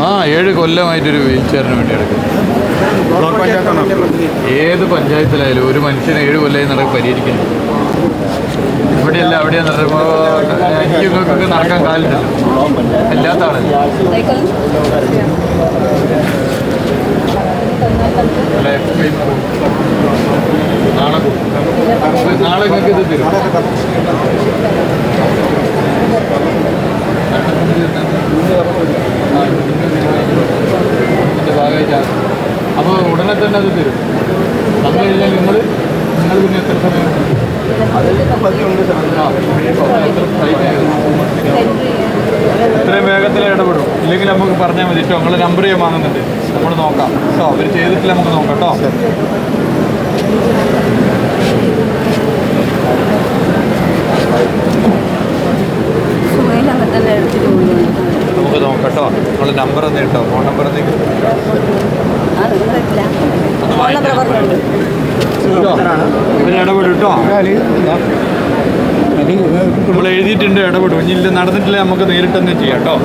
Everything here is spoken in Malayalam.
7 കൊല്ലമായിട്ടൊരു വീൽ ചെയറിന് വേണ്ടി എടുക്കും. ഏത് പഞ്ചായത്തിലായാലും ഒരു മനുഷ്യന് 7 കൊല്ലമായി നടക്കും പരിഹരിക്കുന്നു. ഇവിടെയല്ല അവിടെയാണ് നടക്കുമ്പോൾ എനിക്കൊക്കെ നടക്കാൻ കാലില്ലല്ലോ, അല്ലാത്ത ആളല്ല. നാളെ നിങ്ങൾക്ക് ഇത് തരും. അപ്പോൾ ഉടനെ തന്നെ അത് തരും. അത് കഴിഞ്ഞാൽ നിങ്ങൾ പിന്നെ എത്ര സമയം ഇത്രയും വേഗത്തിൽ ഇടപെടും. ഇല്ലെങ്കിൽ നമുക്ക് പറഞ്ഞാൽ മതി കേട്ടോ. നിങ്ങളെ നമ്പർ ചെയ്യാൻ വാങ്ങുന്നുണ്ട്, നമ്മൾ നോക്കാം കേട്ടോ. അവർ ചെയ്തിട്ടില്ല, നമുക്ക് നോക്കാം കേട്ടോ. നമുക്ക് നോക്കാം കേട്ടോ. നിങ്ങളുടെ നമ്പർ ഒന്ന് കേട്ടോ, ഫോൺ നമ്പർ എന്തെങ്കിലും ഇടപെടും കേട്ടോ. നമ്മൾ എഴുതിയിട്ടുണ്ട്, ഇടപെടും. ഇനി ഇല്ല നടന്നിട്ടില്ല നമുക്ക് നേരിട്ട് തന്നെ ചെയ്യാം കേട്ടോ.